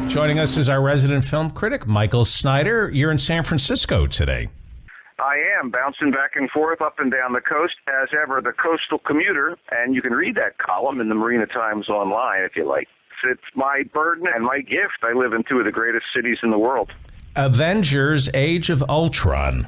Joining us is our resident film critic, Michael Snyder. You're in San Francisco today. I am bouncing back and forth up and down the coast, as ever, the coastal commuter, and you can read that column in the Marina Times online if you like. It's my burden and my gift. I live in two of the greatest cities in the world. Avengers: Age of Ultron.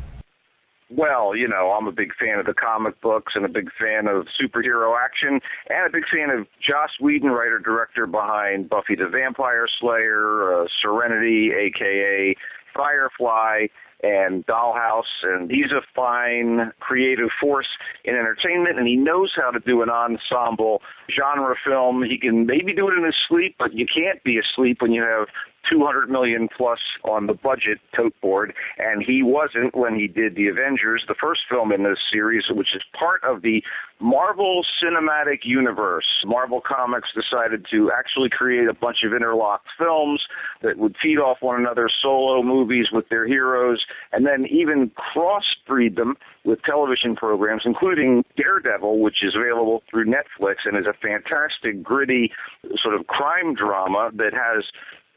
Well, you know, I'm a big fan of the comic books and a big fan of superhero action and a big fan of Joss Whedon, writer-director behind Buffy the Vampire Slayer, Serenity, a.k.a. Firefly, and Dollhouse, and he's a fine creative force in entertainment, and he knows how to do an ensemble genre film. He can maybe do it in his sleep, but you can't be asleep when you have $200 million plus on the budget tote board, and he wasn't when he did The Avengers, the first film in this series, which is part of the Marvel Cinematic Universe. Marvel Comics decided to actually create a bunch of interlocked films that would feed off one another, solo movies with their heroes, and then even crossbreed them with television programs, including Daredevil, which is available through Netflix and is a fantastic, gritty sort of crime drama that has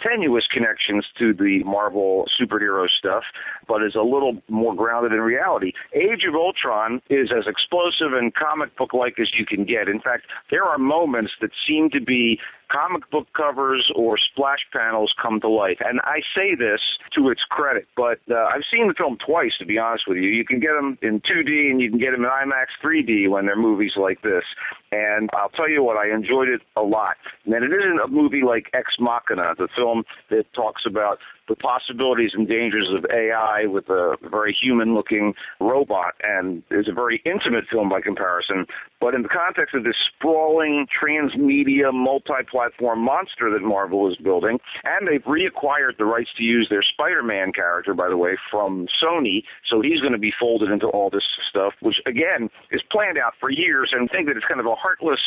tenuous connections to the Marvel superhero stuff, but is a little more grounded in reality. Age of Ultron is as explosive and comic book-like as you can get. In fact, there are moments that seem to be comic book covers or splash panels come to life. And I say this to its credit, but I've seen the film twice, to be honest with you. You can get them in 2D and you can get them in IMAX 3D when they're movies like this. And I'll tell you what, I enjoyed it a lot. And it isn't a movie like Ex Machina, the film that talks about the possibilities and dangers of AI with a very human-looking robot, and is a very intimate film by comparison. But in the context of this sprawling, transmedia, multi-platform monster that Marvel is building, and they've reacquired the rights to use their Spider-Man character, by the way, from Sony, so he's going to be folded into all this stuff, which, again, is planned out for years, and I think that it's kind of a heartless,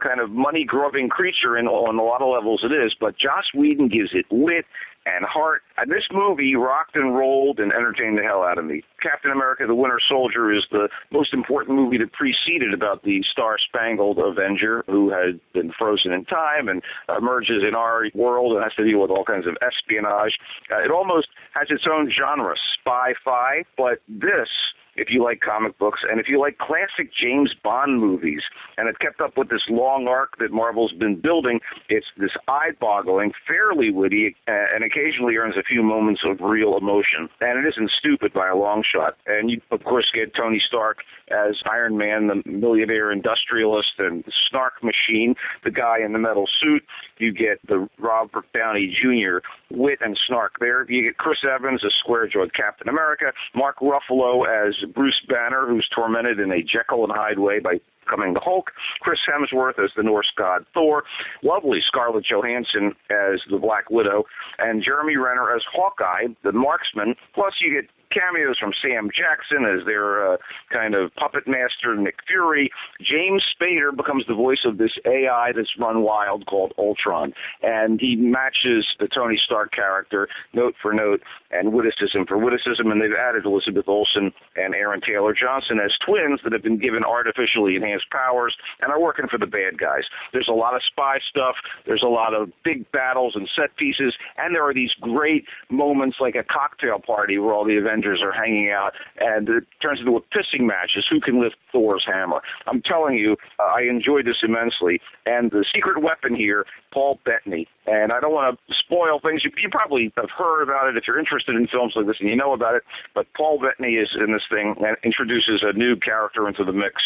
kind of money-grubbing creature on a lot of levels it is, but Joss Whedon gives it wit and heart. And this movie rocked and rolled and entertained the hell out of me. Captain America: The Winter Soldier is the most important movie that preceded about the Star-Spangled Avenger who had been frozen in time and emerges in our world and has to deal with all kinds of espionage. It almost has its own genre, spy-fi, but this, if you like comic books, and if you like classic James Bond movies, and it kept up with this long arc that Marvel's been building, it's this eye-boggling, fairly witty, and occasionally earns a few moments of real emotion. And it isn't stupid by a long shot. And you, of course, get Tony Stark as Iron Man, the millionaire industrialist and snark machine, the guy in the metal suit. You get the Robert Downey Jr. wit and snark there. You get Chris Evans as square-jawed Captain America, Mark Ruffalo as Bruce Banner, who's tormented in a Jekyll and Hyde way by becoming the Hulk, Chris Hemsworth as the Norse god Thor, lovely Scarlett Johansson as the Black Widow, and Jeremy Renner as Hawkeye, the marksman. Plus you get cameos from Sam Jackson as their kind of puppet master, Nick Fury. James Spader becomes the voice of this AI that's run wild called Ultron, and he matches the Tony Stark character note for note and witticism for witticism, and they've added Elizabeth Olsen and Aaron Taylor-Johnson as twins that have been given artificially enhanced powers and are working for the bad guys. There's a lot of spy stuff, there's a lot of big battles and set pieces, and there are these great moments like a cocktail party where all the Avengers are hanging out, and it turns into a pissing match as who can lift Thor's hammer. I'm telling you, I enjoyed this immensely. And the secret weapon here, Paul Bettany. And I don't want to spoil things. You probably have heard about it if you're interested in films like this and you know about it, but Paul Bettany is in this thing and introduces a new character into the mix.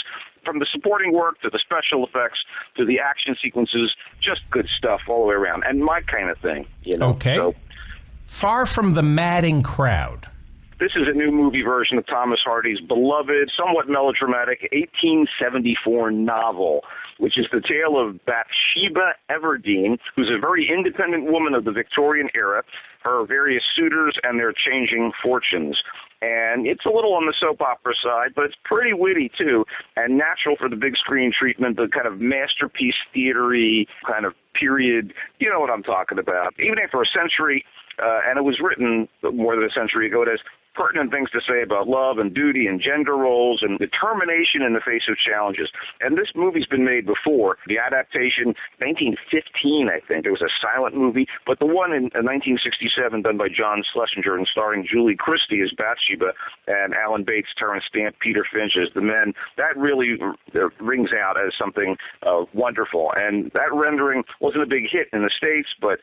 From the supporting work to the special effects to the action sequences, just good stuff all the way around. And my kind of thing, you know. Okay. So, far from the madding crowd. This is a new movie version of Thomas Hardy's beloved, somewhat melodramatic 1874 novel, which is the tale of Bathsheba Everdeen, who's a very independent woman of the Victorian era, her various suitors, and their changing fortunes. And it's a little on the soap opera side, but it's pretty witty, too, and natural for the big screen treatment, the kind of masterpiece theater-y kind of period. You know what I'm talking about. Even after a century, and it was written more than a century ago, it has pertinent things to say about love and duty and gender roles and determination in the face of challenges. And this movie's been made before. The adaptation, 1915, I think. It was a silent movie, but the one in 1967 done by John Schlesinger and starring Julie Christie as Bathsheba and Alan Bates, Terrence Stamp, Peter Finch as the men, that really rings out as something wonderful. And that rendering wasn't a big hit in the States, but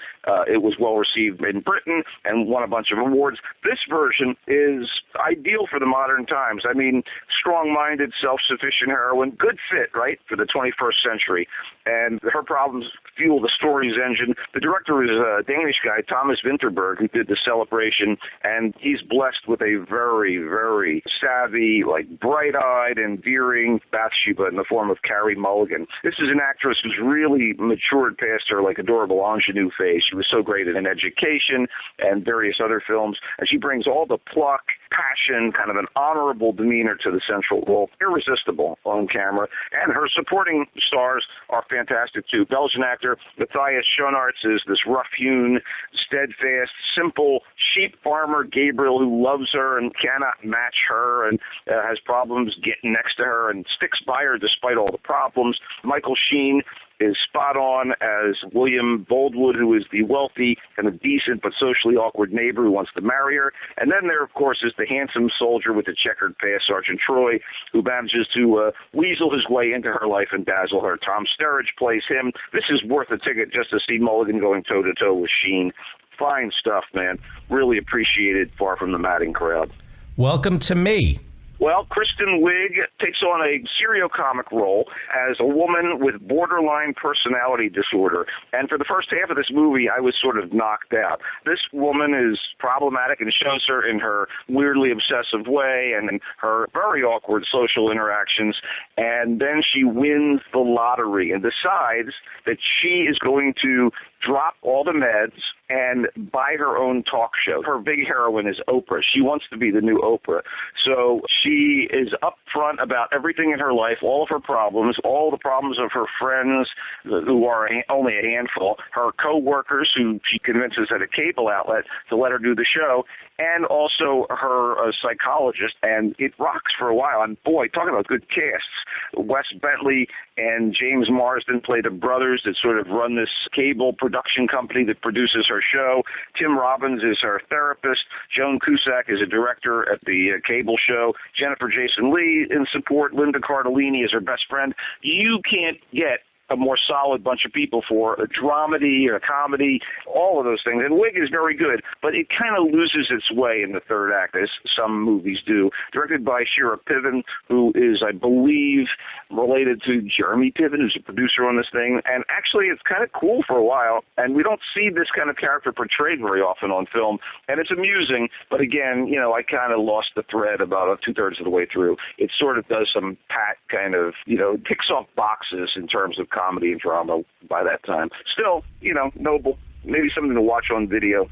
it was well received in Britain and won a bunch of awards. This version is ideal for the modern times. I mean, strong-minded, self-sufficient heroine, good fit, right, for the 21st century. And her problems fuel the story's engine. The director is a Danish guy, Thomas Vinterberg, who did The Celebration, and he's blessed with a very, very savvy, like bright-eyed, endearing Bathsheba in the form of Carey Mulligan. This is an actress who's really matured past her like adorable ingenue phase. She was so great in Education and various other films, and she brings all the pluck, passion, kind of an honorable demeanor to the central role. Irresistible on camera. And her supporting stars are fantastic, too. Belgian actor Matthias Schoenaerts is this rough-hewn, steadfast, simple sheep farmer Gabriel who loves her and cannot match her and has problems getting next to her and sticks by her despite all the problems. Michael Sheen is spot on as William Boldwood, who is the wealthy and a decent but socially awkward neighbor who wants to marry her. And then there, of course, is the handsome soldier with the checkered past, Sergeant Troy, who manages to weasel his way into her life and dazzle her. Tom Sturridge plays him. This is worth a ticket just to see Mulligan going toe-to-toe with Sheen. Fine stuff, man. Really appreciated, far from the madding crowd. Welcome to me. Well, Kristen Wiig takes on a serio-comic role as a woman with borderline personality disorder. And for the first half of this movie, I was sort of knocked out. This woman is problematic and shows her in her weirdly obsessive way and in her very awkward social interactions. And then she wins the lottery and decides that she is going to drop all the meds and buy her own talk show. Her big heroine is Oprah. She wants to be the new Oprah. So she is upfront about everything in her life, all of her problems, all the problems of her friends who are only a handful, her co-workers who she convinces at a cable outlet to let her do the show, and also her psychologist. And it rocks for a while. And boy, talking about good casts. Wes Bentley and James Marsden play the brothers that sort of run this cable production company that produces her show. Tim Robbins is her therapist. Joan Cusack is a director at the cable show. Jennifer Jason Leigh in support. Linda Cardellini is her best friend. You can't get a more solid bunch of people for a dramedy or a comedy, all of those things. And Wiig is very good, but it kind of loses its way in the third act, as some movies do. Directed by Shira Piven, who is, I believe, related to Jeremy Piven, who's a producer on this thing. And actually, it's kind of cool for a while, and we don't see this kind of character portrayed very often on film. And it's amusing, but again, you know, I kind of lost the thread about two-thirds of the way through. It sort of does some pat kind of, you know, ticks off boxes in terms of comedy and drama by that time. Still, you know, noble. Maybe something to watch on video.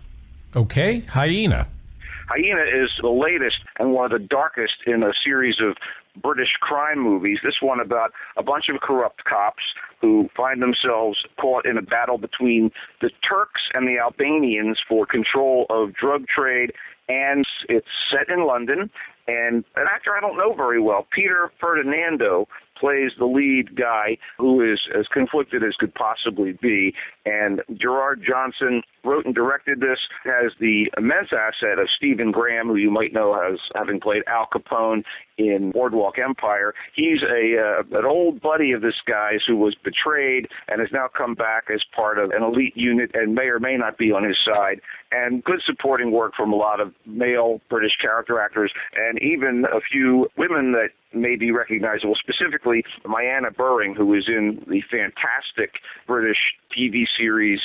Okay, Hyena. Hyena is the latest and one of the darkest in a series of British crime movies. This one about a bunch of corrupt cops who find themselves caught in a battle between the Turks and the Albanians for control of drug trade, and it's set in London. And an actor I don't know very well, Peter Ferdinando, plays the lead guy who is as conflicted as could possibly be. And Gerard Johnson wrote and directed this, has the immense asset of Stephen Graham, who you might know as having played Al Capone in Boardwalk Empire. He's an old buddy of this guy's who was betrayed and has now come back as part of an elite unit and may or may not be on his side. And good supporting work from a lot of male British character actors and even a few women that may be recognizable, specifically Mayanna Buring, who is in the fantastic British TV series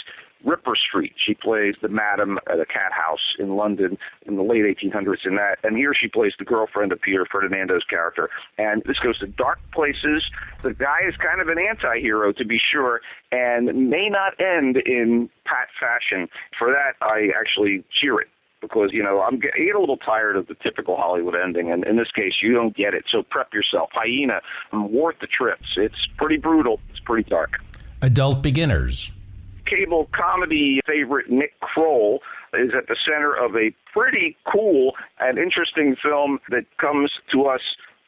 Ripper Street. She plays the madam at a cat house in London in the late 1800s in that. And here she plays the girlfriend of Peter Ferdinando's character. And this goes to dark places. The guy is kind of an anti-hero, to be sure, and may not end in pat fashion. For that, I actually cheer it. Because, you know, I get a little tired of the typical Hollywood ending, and in this case, you don't get it. So prep yourself. Hyena, worth the trips. It's pretty brutal. It's pretty dark. Adult beginners. cable comedy favorite Nick Kroll is at the center of a pretty cool and interesting film that comes to us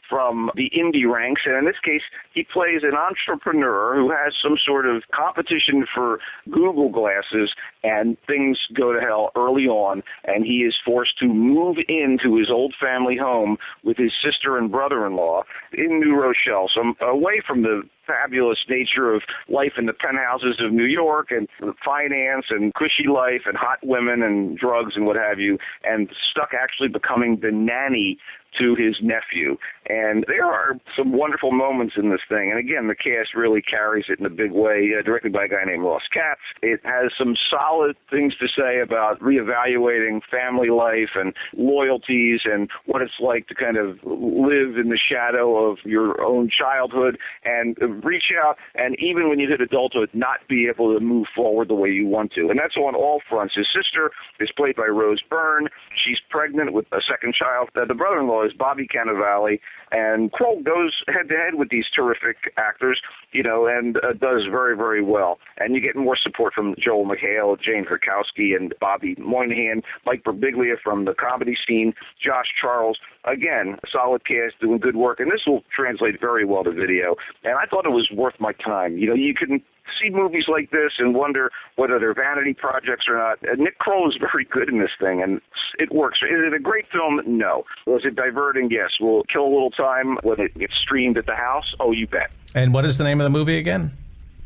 from the indie ranks, and in this case, he plays an entrepreneur who has some sort of competition for Google glasses, and things go to hell early on, and he is forced to move into his old family home with his sister and brother-in-law in New Rochelle, so away from the fabulous nature of life in the penthouses of New York and finance and cushy life and hot women and drugs and what have you, and stuck actually becoming the nanny to his nephew. And there are some wonderful moments in this thing. And again, the cast really carries it in a big way, directed by a guy named Ross Katz. It has some solid things to say about reevaluating family life and loyalties and what it's like to kind of live in the shadow of your own childhood and reach out, and even when you hit adulthood, not be able to move forward the way you want to. And that's on all fronts. His sister is played by Rose Byrne. She's pregnant with a second child. The brother-in-law is Bobby Cannavale, and Kroll goes head-to-head with these terrific actors, and does very, very well. And you get more support from Joel McHale, Jane Krakowski, and Bobby Moynihan, Mike Birbiglia from the comedy scene, Josh Charles. Again, solid cast doing good work, and this will translate very well to video. And I thought it was worth my time. You can see movies like this and wonder whether they're vanity projects or not. Nick Kroll is very good in this thing, and it works. Is it a great film? No. Was it diverting? Yes. Will it kill a little time when it gets streamed at the house? Oh, you bet. And what is the name of the movie again?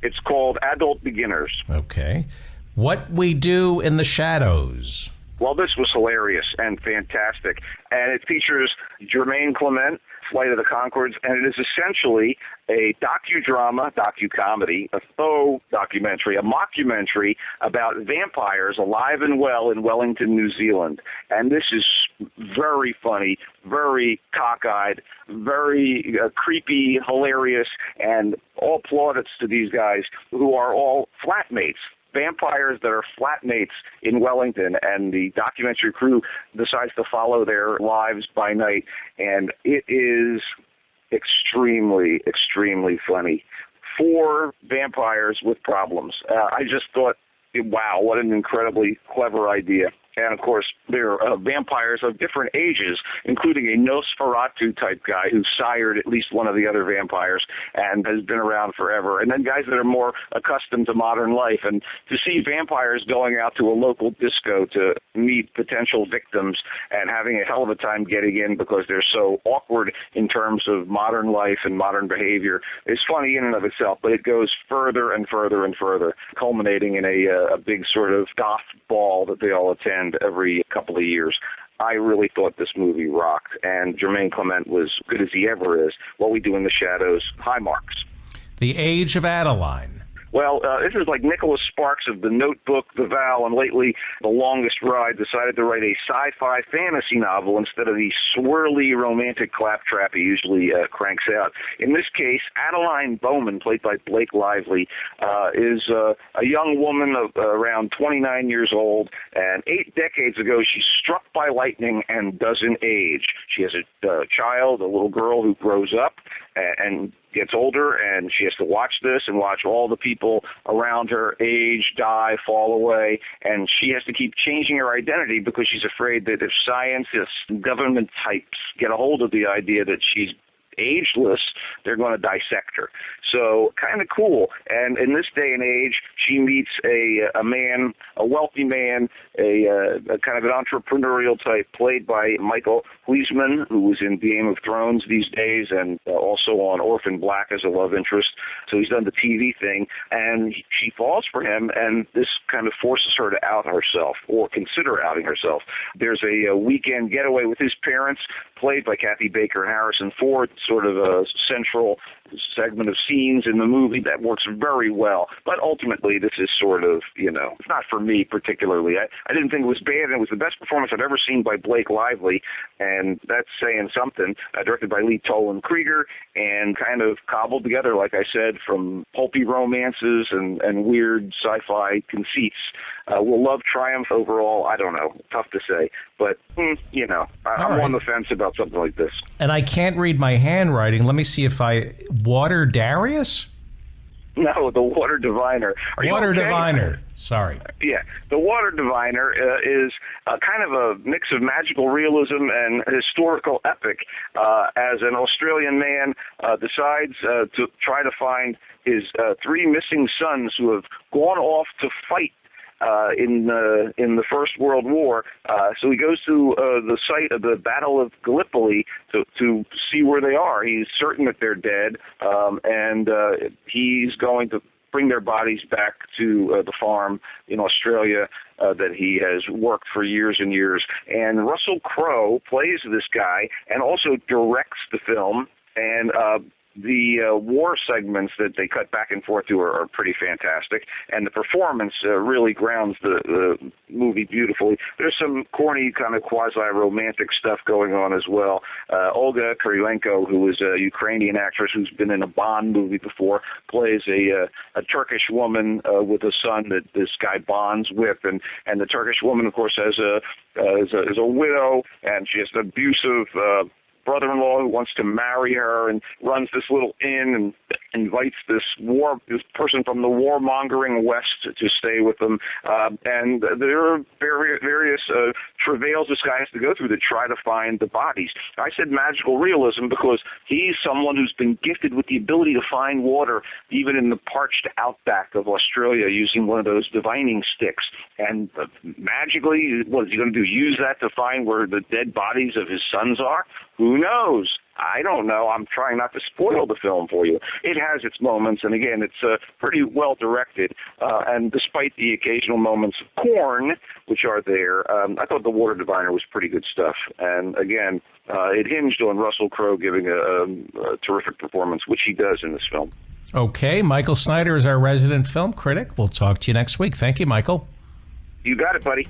It's called Adult Beginners. Okay. What We Do in the Shadows. Well, this was hilarious and fantastic, and it features Jermaine Clement, Flight of the Conchords, and it is essentially a docudrama, docu-comedy, a faux documentary, a mockumentary about vampires alive and well in Wellington, New Zealand. And this is very funny, very cockeyed, very creepy, hilarious, and all plaudits to these guys who are all flatmates. Vampires that are flatmates in Wellington, and the documentary crew decides to follow their lives by night, and it is extremely, extremely funny. 4 vampires with problems. I just thought, wow, what an incredibly clever idea. And, of course, there are vampires of different ages, including a Nosferatu-type guy who sired at least one of the other vampires and has been around forever. And then guys that are more accustomed to modern life. And to see vampires going out to a local disco to meet potential victims and having a hell of a time getting in because they're so awkward in terms of modern life and modern behavior is funny in and of itself, but it goes further and further and further, culminating in a big sort of goth ball that they all attend every couple of years. I really thought this movie rocked, and Jermaine Clement was good as he ever is. What We Do in the Shadows, high marks. The Age of Adeline. Well, this is like Nicholas Sparks of The Notebook, The Vow, and lately The Longest Ride decided to write a sci-fi fantasy novel instead of the swirly romantic claptrap he usually cranks out. In this case, Adeline Bowman, played by Blake Lively, is a young woman of around 29 years old, and 8 decades ago she's struck by lightning and doesn't age. She has a child, a little girl who grows up and gets older, and she has to watch this and watch all the people around her age, die, fall away, and she has to keep changing her identity because she's afraid that if scientists and government types get a hold of the idea that she's ageless, they're going to dissect her. So kind of cool. And in this day and age, she meets a man, a wealthy man, a kind of an entrepreneurial type, played by Michael Huisman, who is in Game of Thrones these days and also on Orphan Black as a love interest. So he's done the TV thing, and she falls for him, and this kind of forces her to out herself or consider outing herself. There's a weekend getaway with his parents, played by Kathy Baker and Harrison Ford, sort of a central segment of scenes in the movie that works very well. But ultimately, this is sort of, it's not for me particularly. I didn't think it was bad, and it was the best performance I've ever seen by Blake Lively, and that's saying something. Directed by Lee Toland Krieger, and kind of cobbled together, like I said, from pulpy romances and weird sci-fi conceits. Will love triumph overall? I don't know. Tough to say. But, I'm on the fence about something like this. And I can't read my handwriting. Let me see if Water Darius? No, The Water Diviner. Are you Water okay? Diviner. Sorry. Yeah, The Water Diviner is kind of a mix of magical realism and historical epic as an Australian man decides to try to find his three missing sons who have gone off to fight in the First World War. So he goes to the site of the Battle of Gallipoli to see where they are. He's certain that they're dead, and he's going to bring their bodies back to the farm in Australia that he has worked for years and years. And Russell Crowe plays this guy and also directs the film, and the war segments that they cut back and forth to are pretty fantastic, and the performance really grounds the movie beautifully. There's some corny kind of quasi-romantic stuff going on as well. Olga Kurylenko, who is a Ukrainian actress who's been in a Bond movie before, plays a Turkish woman with a son that this guy bonds with, and the Turkish woman, of course, is a widow, and she has an abusive brother-in-law who wants to marry her and runs this little inn and invites this person from the warmongering West to stay with them. And there are various travails this guy has to go through to try to find the bodies. I said magical realism because he's someone who's been gifted with the ability to find water even in the parched outback of Australia using one of those divining sticks. And magically, what is he going to do? Use that to find where the dead bodies of his sons are? Who knows? I don't know. I'm trying not to spoil the film for you. It has its moments, and again, it's pretty well directed. And despite the occasional moments of corn, which are there, I thought The Water Diviner was pretty good stuff. And again, it hinged on Russell Crowe giving a terrific performance, which he does in this film. Okay, Michael Snyder is our resident film critic. We'll talk to you next week. Thank you, Michael. You got it, buddy.